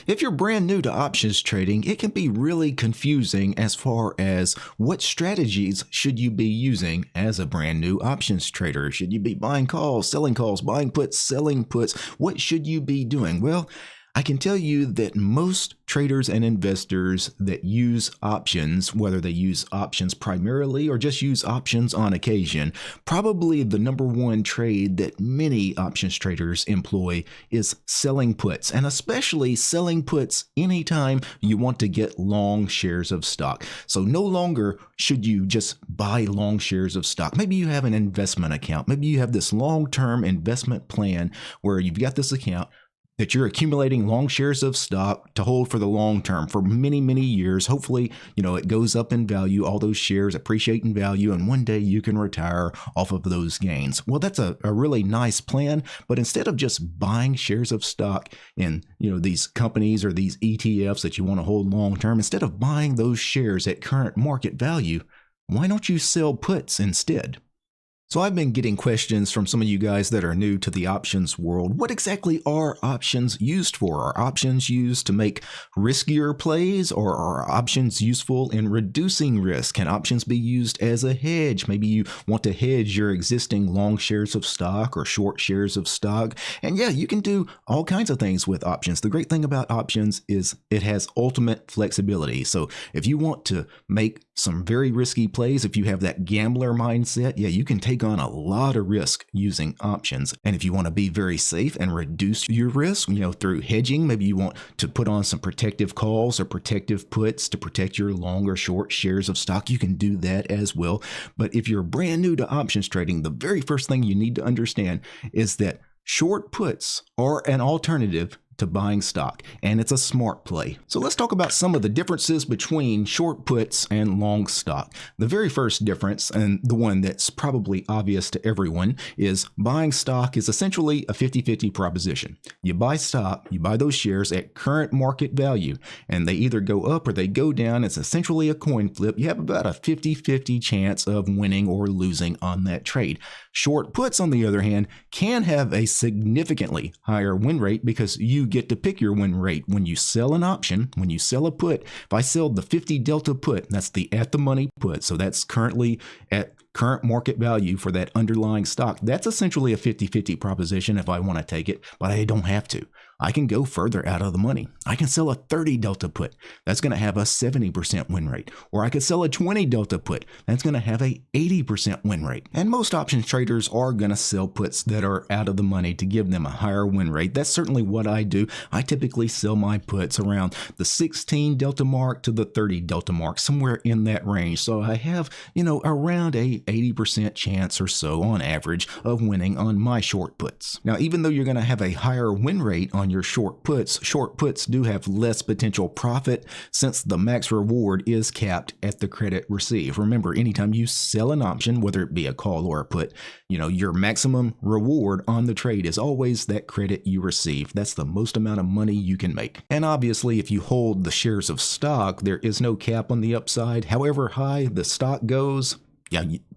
If you're brand new to options trading, it can be really confusing as far as what strategies should you be using as a brand new options trader. Should you be buying calls, buying puts, selling puts? What should you be doing? Well, I can tell you that most traders and investors that use options, whether they use options primarily or just use options on occasion, probably the number one trade that many options traders employ is selling puts, and especially selling puts anytime you want to get long shares of stock. So no longer should you just buy long shares of stock. Maybe you have an investment account. Maybe you have this long-term investment plan where you've got this account that you're accumulating long shares of stock to hold for the long term for many, many years. Hopefully, it goes up in value. All those shares appreciate in value, and one day you can retire off of those gains. Well, that's a really nice plan, but instead of just buying shares of stock in, these companies or these ETFs that you want to hold long term, instead of buying those shares at current market value, why don't you sell puts instead? So I've been getting questions from some of you guys that are new to the options world. What exactly are options used for? Are options used to make riskier plays, or are options useful in reducing risk? Can options be used as a hedge? Maybe you want to hedge your existing long shares of stock or short shares of stock. And yeah, you can do all kinds of things with options. The great thing about options is it has ultimate flexibility. So if you want to make some very risky plays, if you have that gambler mindset, yeah, you can take on a lot of risk using options. And if you want to be very safe and reduce your risk, through hedging, maybe you want to put on some protective calls or protective puts to protect your long or short shares of stock, you can do that as well. But if you're brand new to options trading, the very first thing you need to understand is that short puts are an alternative to buying stock, and it's a smart play. So let's talk about some of the differences between short puts and long stock. The very first difference, and the one that's probably obvious to everyone, is buying stock is essentially a 50-50 proposition. You buy stock, you buy those shares at current market value, and they either go up or they go down. It's essentially a coin flip. You have about a 50-50 chance of winning or losing on that trade. Short puts, on the other hand, can have a significantly higher win rate because you get to pick your win rate. When you sell an option, when you sell a put, if I sell the 50 delta put, that's the at the money put, so that's currently at current market value for that underlying stock. That's essentially a 50-50 proposition if I want to take it, but I don't have to. I can go further out of the money. I can sell a 30 delta put. That's going to have a 70% win rate. Or I could sell a 20 delta put. That's going to have a 80% win rate. And most options traders are going to sell puts that are out of the money to give them a higher win rate. That's certainly what I do. I typically sell my puts around the 16 delta mark to the 30 delta mark, somewhere in that range. So I have, around a 80% chance or so on average of winning on my short puts. Now, even though you're going to have a higher win rate on your short puts do have less potential profit since the max reward is capped at the credit received. Remember, anytime you sell an option, whether it be a call or a put, your maximum reward on the trade is always that credit you receive. That's the most amount of money you can make. And obviously, if you hold the shares of stock, there is no cap on the upside. However high the stock goes,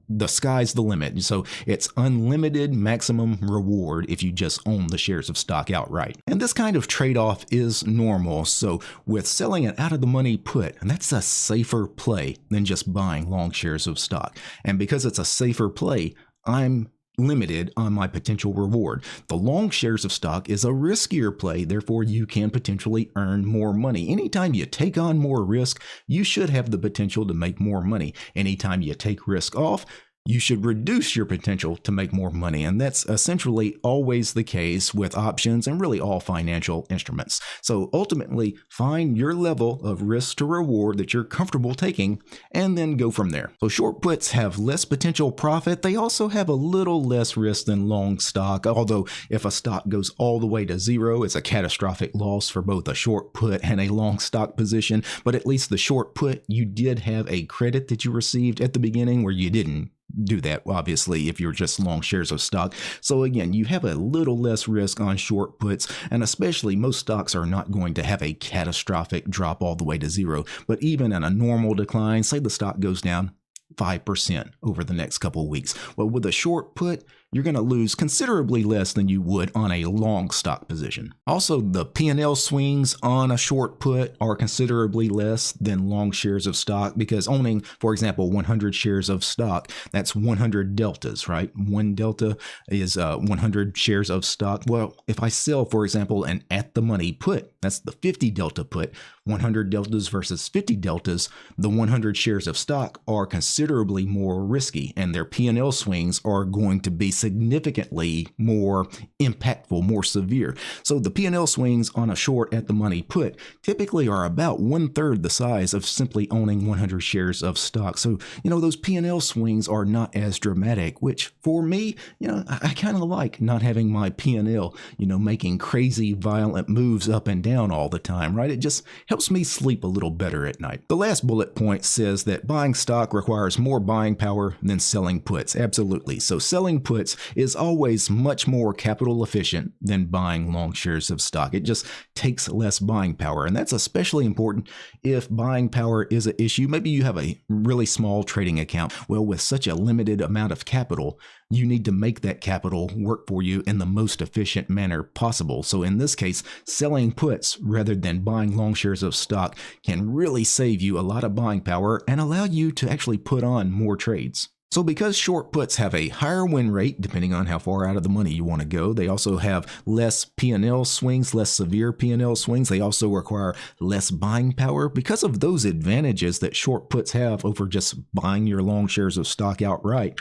the sky's the limit. So it's unlimited maximum reward if you just own the shares of stock outright. And this kind of trade-off is normal. So with selling an out-of-the-money put, and that's a safer play than just buying long shares of stock. And because it's a safer play, I'm limited on my potential reward. The long shares of stock is a riskier play, therefore you can potentially earn more money. Anytime you take on more risk, you should have the potential to make more money. Anytime you take risk off, you should reduce your potential to make more money. And that's essentially always the case with options and really all financial instruments. So ultimately, find your level of risk to reward that you're comfortable taking and then go from there. So short puts have less potential profit. They also have a little less risk than long stock, although if a stock goes all the way to zero, it's a catastrophic loss for both a short put and a long stock position. But at least the short put, you did have a credit that you received at the beginning where you didn't do that, obviously, if you're just long shares of stock. So again, you have a little less risk on short puts, and especially most stocks are not going to have a catastrophic drop all the way to zero. But even in a normal decline, say the stock goes down 5% over the next couple of weeks. Well, with a short put, you're going to lose considerably less than you would on a long stock position. Also, the P&L swings on a short put are considerably less than long shares of stock, because owning, for example, 100 shares of stock, that's 100 deltas, right? One delta is 100 shares of stock. Well, if I sell, for example, an at the money put, that's the 50 delta put, 100 deltas versus 50 deltas, the 100 shares of stock are considerably more risky, and their P&L swings are going to be significantly more impactful, more severe. So the P&L swings on a short at the money put typically are about 1/3 the size of simply owning 100 shares of stock. So, those P&L swings are not as dramatic, which for me, I kind of like not having my P&L, making crazy violent moves up and down all the time, right? It just helps me sleep a little better at night. The last bullet point says that buying stock requires more buying power than selling puts. Absolutely. So selling puts is always much more capital efficient than buying long shares of stock. It just takes less buying power. And that's especially important if buying power is an issue. Maybe you have a really small trading account. Well, with such a limited amount of capital, you need to make that capital work for you in the most efficient manner possible. So in this case, selling puts rather than buying long shares of stock can really save you a lot of buying power and allow you to actually put on more trades. So because short puts have a higher win rate, depending on how far out of the money you want to go, they also have less P&L swings, less severe P&L swings. They also require less buying power. Because of those advantages that short puts have over just buying your long shares of stock outright,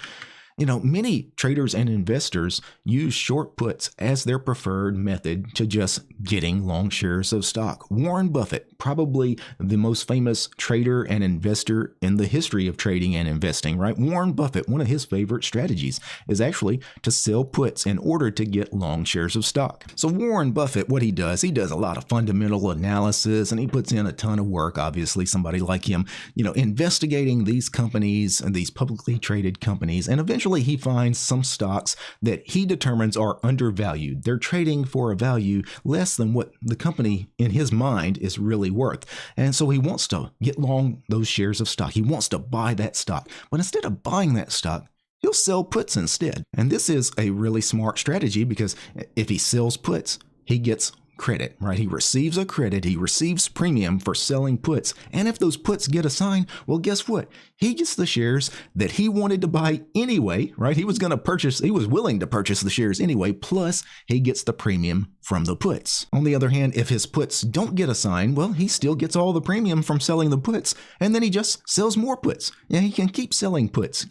many traders and investors use short puts as their preferred method to just getting long shares of stock. Warren Buffett, probably the most famous trader and investor in the history of trading and investing, right? Warren Buffett, one of his favorite strategies is actually to sell puts in order to get long shares of stock. So Warren Buffett, what he does a lot of fundamental analysis, and he puts in a ton of work, obviously somebody like him, investigating these companies and these publicly traded companies, and eventually he finds some stocks that he determines are undervalued. They're trading for a value less than what the company in his mind is really worth. And so he wants to get long those shares of stock. He wants to buy that stock. But instead of buying that stock, he'll sell puts instead. And this is a really smart strategy, because if he sells puts, he gets credit, right? He receives a credit, he receives premium for selling puts. And if those puts get assigned, well, guess what? He gets the shares that he wanted to buy anyway, right? He was willing to purchase the shares anyway, plus he gets the premium from the puts. On the other hand, if his puts don't get assigned, well, he still gets all the premium from selling the puts, and then he just sells more puts. And he can keep selling puts,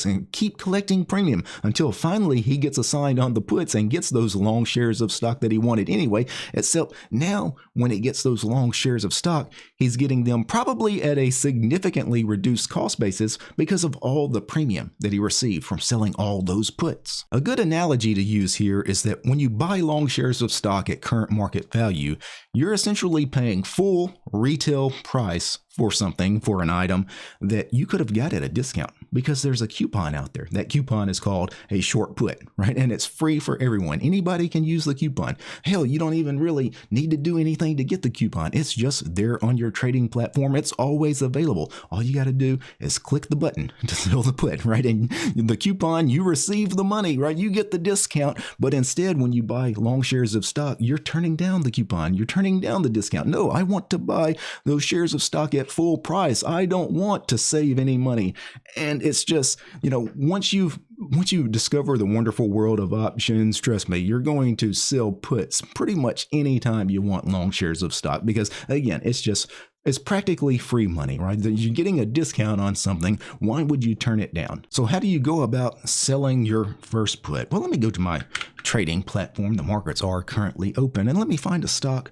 and keep collecting premium until finally he gets assigned on the puts and gets those long shares of stock that he wanted anyway. Except now, when he gets those long shares of stock, he's getting them probably at a significantly reduced cost basis because of all the premium that he received from selling all those puts. A good analogy to use here is that when you buy long shares of stock at current market value, you're essentially paying full retail price for an item that you could have got at a discount, because there's a coupon out there. That coupon is called a short put, right? And it's free for everyone. Anybody can use the coupon. Hell, you don't even really need to do anything to get the coupon. It's just there on your trading platform. It's always available. All you got to do is click the button to sell the put, right? And the coupon, you receive the money, right? You get the discount. But instead, when you buy long shares of stock, you're turning down the coupon. You're turning down the discount. No, I want to buy those shares of stock at full price. I don't want to save any money. And it's just, once you discover the wonderful world of options, trust me, you're going to sell puts pretty much anytime you want long shares of stock, because again, it's practically free money, right? You're getting a discount on something. Why would you turn it down? So how do you go about selling your first put? Well, let me go to my trading platform. The markets are currently open, and let me find a stock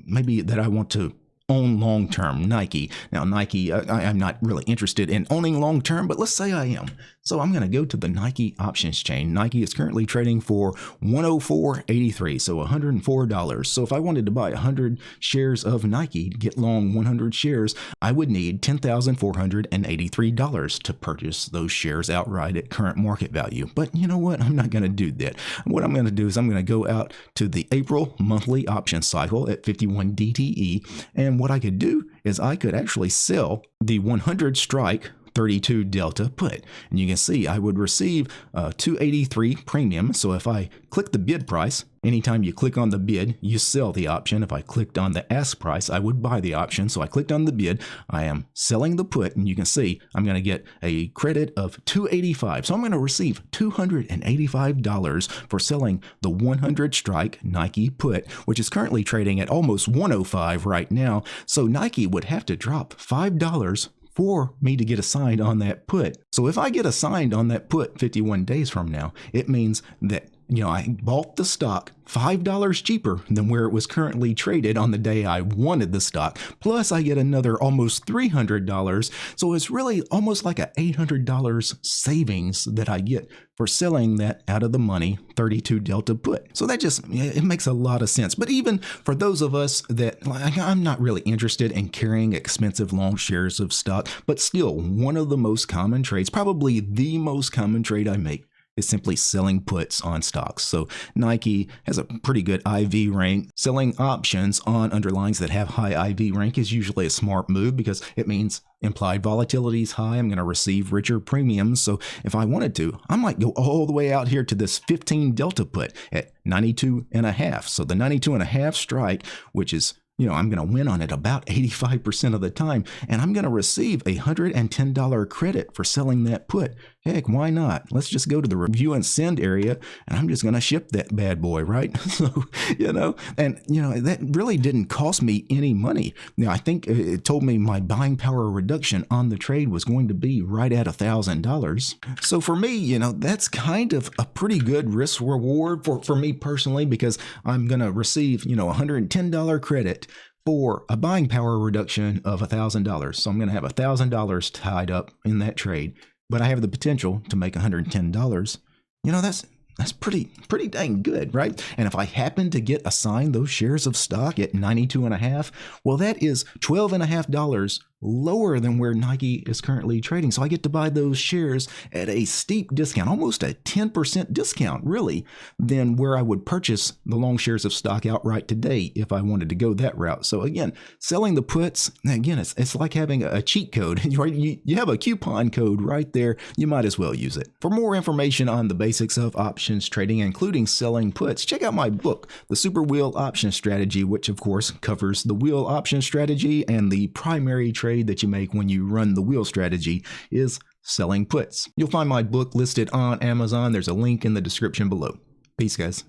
maybe that I want to own long-term. Nike. Now, Nike, I'm not really interested in owning long-term, but let's say I am. So I'm going to go to the Nike options chain. Nike is currently trading for $104.83, so $104. So if I wanted to buy 100 shares of Nike to get long 100 shares, I would need $10,483 to purchase those shares outright at current market value. But you know what? I'm not going to do that. What I'm going to do is I'm going to go out to the April monthly option cycle at 51 DTE, and what I could do is I could actually sell the 100 strike 32 delta put. And you can see I would receive 283 premium. So if I click the bid price, anytime you click on the bid, you sell the option. If I clicked on the ask price, I would buy the option. So I clicked on the bid, I am selling the put, and you can see I'm going to get a credit of 285. So I'm going to receive $285 for selling the 100 strike Nike put, which is currently trading at almost 105 right now. So Nike would have to drop $5 for me to get assigned on that put. So if I get assigned on that put 51 days from now, it means that I bought the stock $5 cheaper than where it was currently traded on the day I wanted the stock. Plus, I get another almost $300. So it's really almost like a $800 savings that I get for selling that out of the money 32 delta put. So that it makes a lot of sense. But even for those of us that, I'm not really interested in carrying expensive long shares of stock, but still one of the most common trades, probably the most common trade I make, is simply selling puts on stocks. So Nike has a pretty good IV rank. Selling options on underlyings that have high IV rank is usually a smart move because it means implied volatility is high. I'm going to receive richer premiums. So if I wanted to, I might go all the way out here to this 15 delta put at 92.5. So the 92.5 strike, which is I'm going to win on it about 85% of the time, and I'm going to receive a $110 credit for selling that put. Heck, why not? Let's just go to the review and send area, and I'm just going to ship that bad boy, right? So, that really didn't cost me any money. I think it told me my buying power reduction on the trade was going to be right at $1,000. So for me, that's kind of a pretty good risk reward for me personally, because I'm going to receive, $110 credit for a buying power reduction of $1,000. So I'm going to have $1,000 tied up in that trade, but I have the potential to make $110. That's pretty dang good, right? And if I happen to get assigned those shares of stock at 92.5, well, that is $12.5 lower than where Nike is currently trading. So I get to buy those shares at a steep discount, almost a 10% discount, really, than where I would purchase the long shares of stock outright today if I wanted to go that route. So again, selling the puts, again, it's like having a cheat code. You have a coupon code right there. You might as well use it. For more information on the basics of options trading, including selling puts, check out my book, The Super Wheel Option Strategy, which of course covers the wheel option strategy, and the primary trade that you make when you run the wheel strategy is selling puts. You'll find my book listed on Amazon. There's a link in the description below. Peace, guys.